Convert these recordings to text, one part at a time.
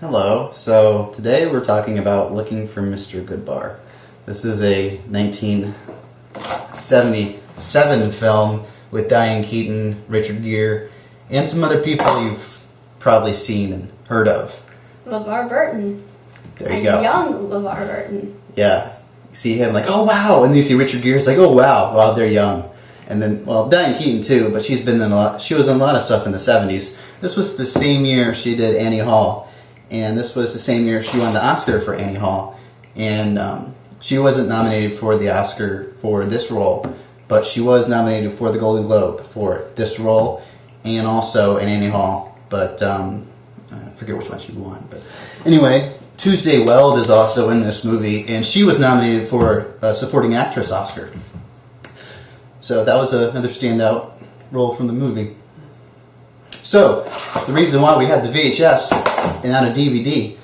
Hello. So today we're talking about Looking for Mr. Goodbar. This is a 1977 film with Diane Keaton, Richard Gere, and some other people you've probably seen and heard of. LeVar Burton. There you go. Young LeVar Burton. Yeah. You see him like, oh wow, and then you see Richard Gere, it's like, oh wow, while they're young. And then, well, Diane Keaton too, but she was in a lot of stuff in the 70s. This was the same year she did Annie Hall. And this was the same year she won the Oscar for Annie Hall. And she wasn't nominated for the Oscar for this role, but she was nominated for the Golden Globe for this role and also in Annie Hall. But I forget which one she won. But anyway, Tuesday Weld is also in this movie, and she was nominated for a Supporting Actress Oscar. So that was another standout role from the movie. So, the reason why we had the VHS and not a DVD,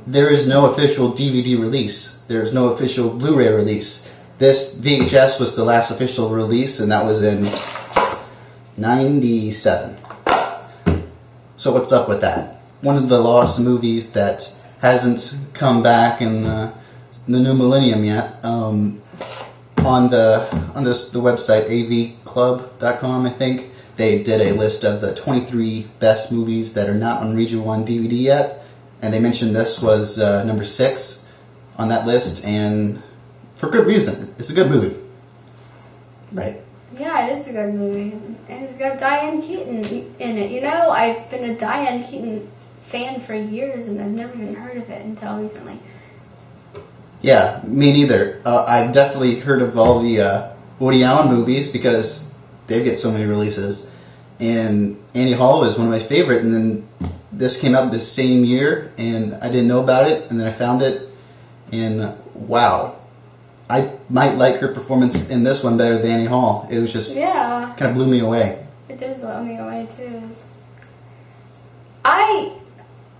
there is no official DVD release. There is no official Blu-ray release. This VHS was the last official release, and that was in 97. So what's up with that? One of the lost movies that hasn't come back in the new millennium yet. On the website avclub.com, I think, they did a list of the 23 best movies that are not on Region 1 DVD yet, and they mentioned this was number 6 on that list, and for good reason. It's a good movie. Right? Yeah, it is a good movie. And it's got Diane Keaton in it. You know, I've been a Diane Keaton fan for years, and I've never even heard of it until recently. Yeah, me neither. I've definitely heard of all the Woody Allen movies because they get so many releases. And Annie Hall is one of my favorite, and then this came out this same year, and I didn't know about it, and then I found it, and wow. I might like her performance in this one better than Annie Hall. It was just, kind of blew me away. It did blow me away, too.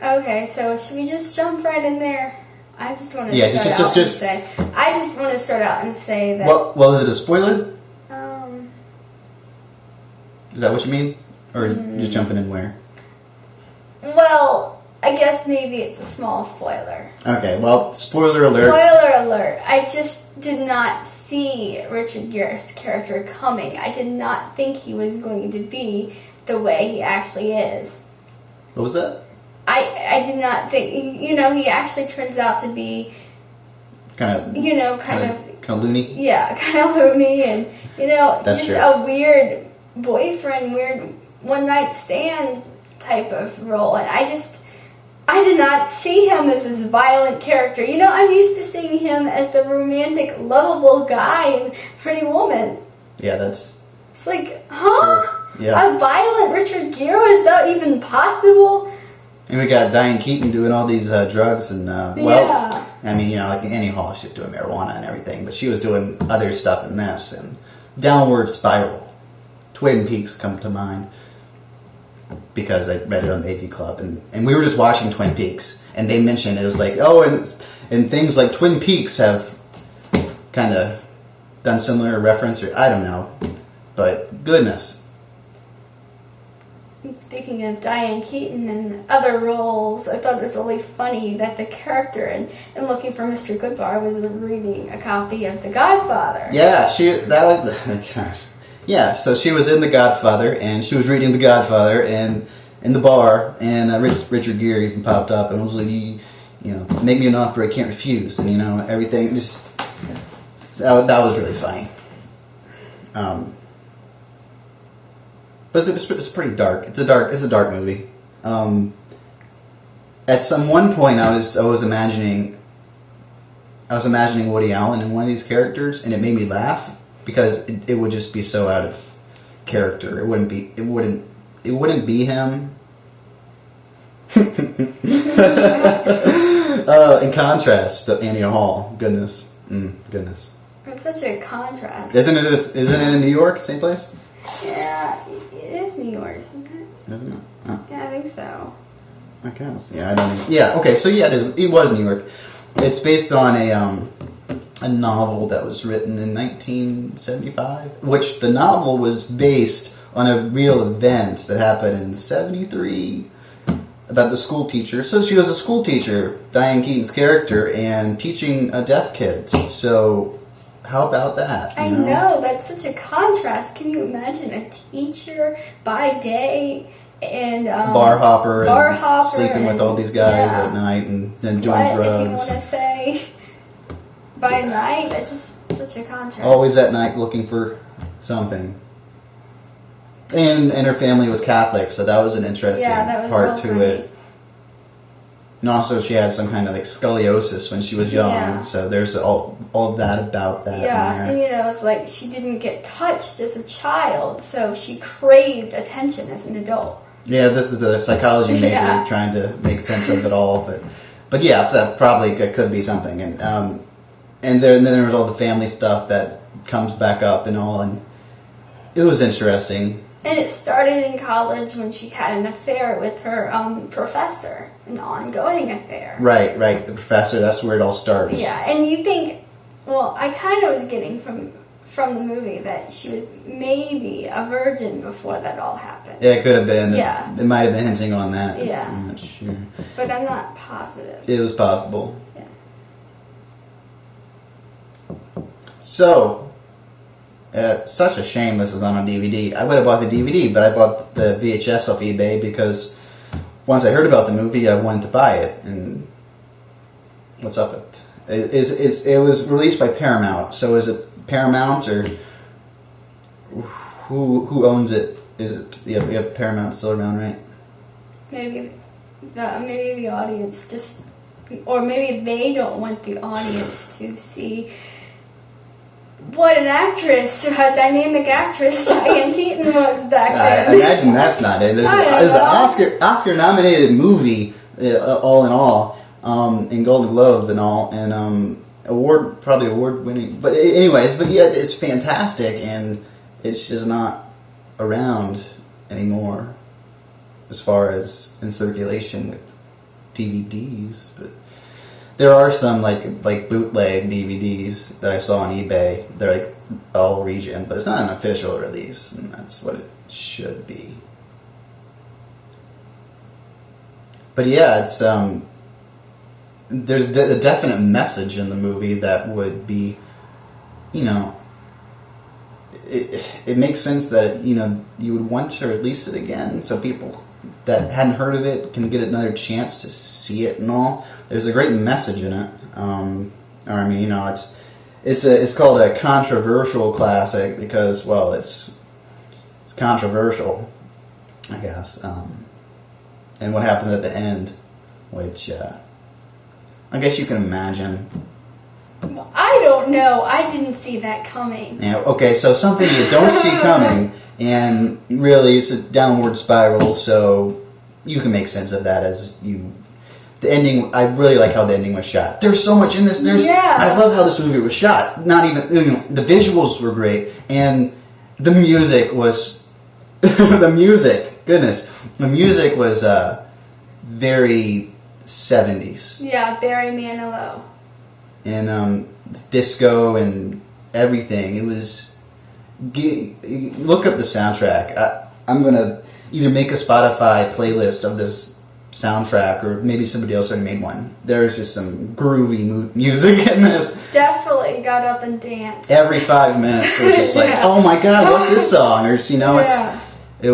Okay, so should we just jump right in there? I just want to start out and say that... Well, is it a spoiler? Is that what you mean? Or just jumping in where? Well, I guess maybe it's a small spoiler. Okay, well, spoiler alert. Spoiler alert. I just did not see Richard Gere's character coming. I did not think he was going to be the way he actually is. What was that? I did not think, he actually turns out to be kind of loony? Yeah, kind of loony and, That's just true. a weird boyfriend, weird one-night stand type of role. And I did not see him as this violent character. I'm used to seeing him as the romantic, lovable guy in Pretty Woman. Yeah, that's... It's like, huh? True. Yeah. A violent Richard Gere? Is that even possible? And we got Diane Keaton doing all these drugs and, yeah. I mean, like Annie Hall, she was doing marijuana and everything, but she was doing other stuff in this, and Downward Spiral. Twin Peaks come to mind because I read it on the AV Club, and we were just watching Twin Peaks, and they mentioned, it was like, and things like Twin Peaks have kind of done similar reference, or I don't know, but goodness. Speaking of Diane Keaton and other roles, I thought it was really funny that the character in Looking for Mr. Goodbar was reading a copy of The Godfather. Yeah, Yeah, so she was in The Godfather, and she was reading The Godfather, and in the bar, and Richard Gere even popped up and was like, make me an offer I can't refuse, and everything. Just that was really funny. But it's pretty dark. It's a dark movie. At one point, I was imagining Woody Allen in one of these characters, and it made me laugh because it would just be so out of character. It wouldn't be him. In contrast to Annie Hall, goodness. It's such a contrast. Isn't it in New York, same place? Yeah, it is New York, isn't it? Isn't it? Oh. Yeah, I think so. I guess. Yeah, I don't think. Yeah, okay, so yeah, it was New York. It's based on a novel that was written in 1975, which the novel was based on a real event that happened in 73. about the school teacher. So she was a school teacher, Diane Keaton's character, and teaching deaf kids. So how about that? I know, that's such a contrast. Can you imagine a teacher by day and bar hopper, sleeping and, with all these guys at night and then doing drugs. If you want to say. By night, that's just such a contrast. Always at night looking for something. And her family was Catholic, so that was an interesting part to it. And also she had some kind of like scoliosis when she was young, so there's all that about that. Yeah, and it's like she didn't get touched as a child, so she craved attention as an adult. Yeah, this is the psychology major trying to make sense of it all, but yeah, that probably could be something. And then there was all the family stuff that comes back up and all, and it was interesting. And it started in college when she had an affair with her professor, an ongoing affair. Right, the professor, that's where it all starts. Yeah, and you think, well, I kind of was getting from the movie that she was maybe a virgin before that all happened. Yeah, it could have been. Yeah. It might have been hinting on that. Yeah. I'm not sure. But I'm not positive. It was possible. Yeah. So, such a shame this is not on DVD. I would have bought the DVD, but I bought the VHS off eBay because once I heard about the movie, I wanted to buy it. And what's up with it? It was released by Paramount. So is it Paramount or who owns it? Is it you have Paramount still around, right? Maybe the audience just, or maybe they don't want the audience to see what an actress, a dynamic actress Diane Keaton was back then. I imagine that's not it. It's an Oscar-nominated movie, all in all, in Golden Globes and all, and award-winning. But anyways, it's fantastic, and it's just not around anymore as far as in circulation with DVDs. But there are some like bootleg DVDs that I saw on eBay. They're like all region, but it's not an official release, and that's what it should be. But yeah, it's there's a definite message in the movie that would be, it makes sense that you would want to release it again, so people that hadn't heard of it can get another chance to see it and all. There's a great message in it. It's called a controversial classic because, well, it's controversial, I guess. And what happens at the end, which I guess you can imagine. I don't know. I didn't see that coming. Yeah. Okay. So something you don't see coming, and really it's a downward spiral. So you can make sense of that as you. The ending, I really like how the ending was shot. There's so much in this. I love how this movie was shot. Not even the visuals were great, and the music was the music was very 70s. Yeah, Barry Manilow. And disco and everything. It was. Look up the soundtrack. I'm gonna either make a Spotify playlist of this soundtrack, or maybe somebody else already made one. There's just some groovy music in this. Definitely got up and danced. Every 5 minutes, it was just like, oh my god, what's this song? Or it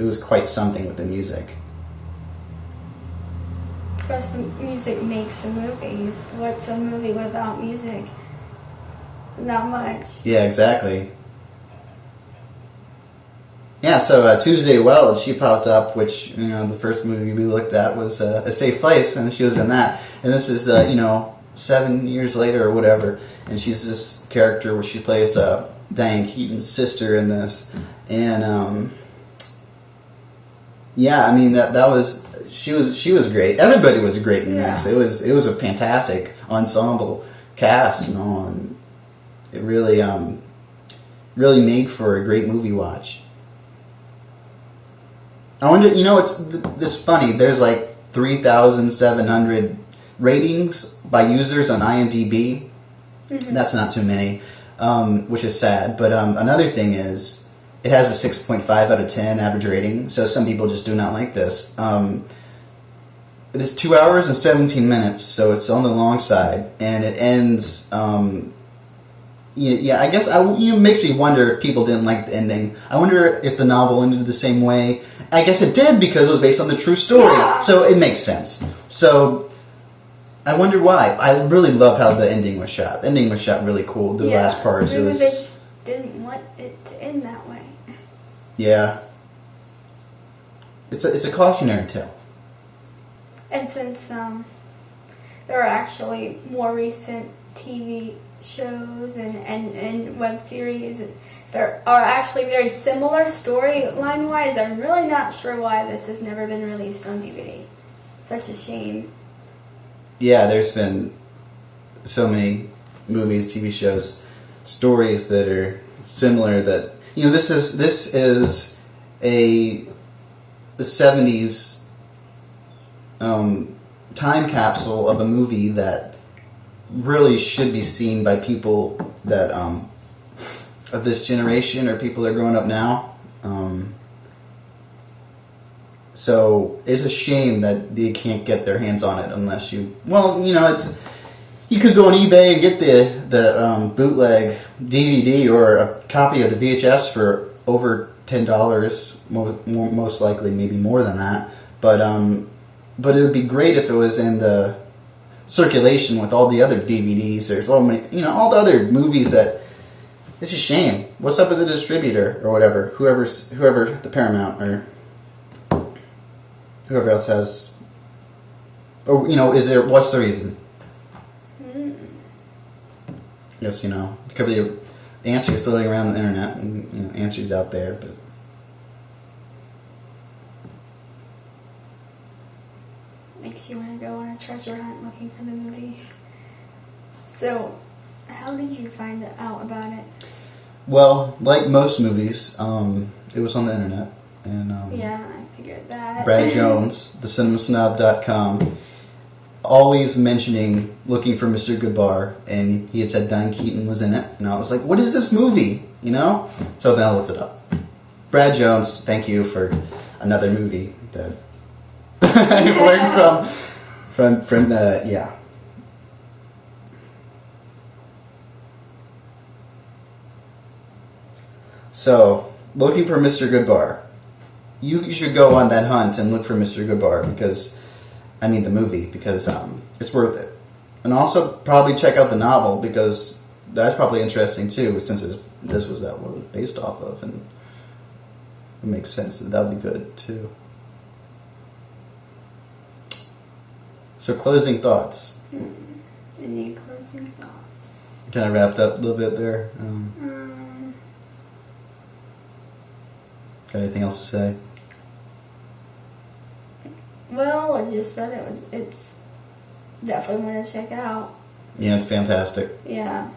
was quite something with the music. Plus, the music makes a movie. What's a movie without music? Not much. Yeah, exactly. Yeah, so Tuesday Weld, she popped up, which, the first movie we looked at was A Safe Place, and she was in that. And this is, 7 years later or whatever, and she's this character where she plays Diane Keaton's sister in this. And, that was... She was great. Everybody was great in this. It was a fantastic ensemble cast and all, and it really made for a great movie watch. I wonder, it's this funny. There's like 3,700 ratings by users on IMDb. Mm-hmm. That's not too many, which is sad. But another thing is, it has a 6.5 out of 10 average rating, so some people just do not like this. It is 2 hours and 17 minutes, so it's on the long side, and it ends. I guess it makes me wonder if people didn't like the ending. I wonder if the novel ended the same way. I guess it did because it was based on the true story, so it makes sense. So I wonder why. I really love how the ending was shot. The ending was shot really cool. The last parts, maybe it was. They just didn't want it to end that way. Yeah. It's a cautionary tale. And since there are actually more recent TV shows and web series that are actually very similar storyline-wise, I'm really not sure why this has never been released on DVD. Such a shame. Yeah, there's been so many movies, TV shows, stories that are similar that, this is a 70s time capsule of a movie that really should be seen by people that of this generation or people that are growing up now. So it's a shame that they can't get their hands on it unless you. Well, it's you could go on eBay and get the bootleg DVD or a copy of the VHS for over $10. Most likely, maybe more than that. But it would be great if it was in the circulation with all the other DVDs. There's so many, all the other movies that. It's a shame. What's up with the distributor or whatever? Whoever the Paramount or whoever else has. Or what's the reason? Yes, it could be answers floating around the internet and answers out there, but. Makes you want to go on a treasure hunt looking for the movie. So, how did you find out about it? Well, like most movies, it was on the internet. And, yeah, I figured that. Brad Jones, thecinemasnob.com, always mentioning looking for Mr.Goodbar, and he had said Diane Keaton was in it, and I was like, what is this movie? So then I looked it up. Brad Jones, thank you for another movie that I learned from yeah. So, looking for Mr. Goodbar. You should go on that hunt and look for Mr. Goodbar the movie, because it's worth it. And also probably check out the novel, because that's probably interesting too, since this was what it was based off of, and it makes sense that would be good too. So closing thoughts. Any closing thoughts? Kind of wrapped up a little bit there. Got anything else to say? Well, I just said it's definitely one to check out. Yeah, it's fantastic. Yeah.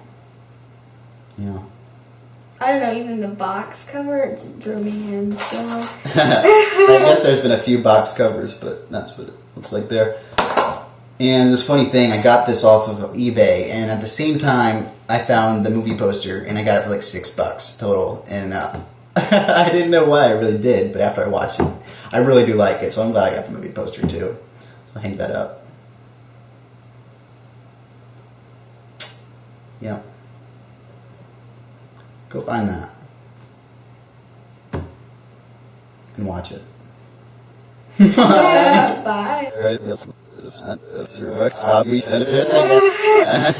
Yeah. I don't know, even the box cover drew me in, so. I guess there's been a few box covers, but that's what it looks like there. And this funny thing, I got this off of eBay, and at the same time, I found the movie poster, and I got it for like $6 total. And I didn't know why I really did, but after I watched it, I really do like it, so I'm glad I got the movie poster too. I'll hang that up. Yeah. Go find that. And watch it. Yeah, bye. Alright, that's your works. We finished it.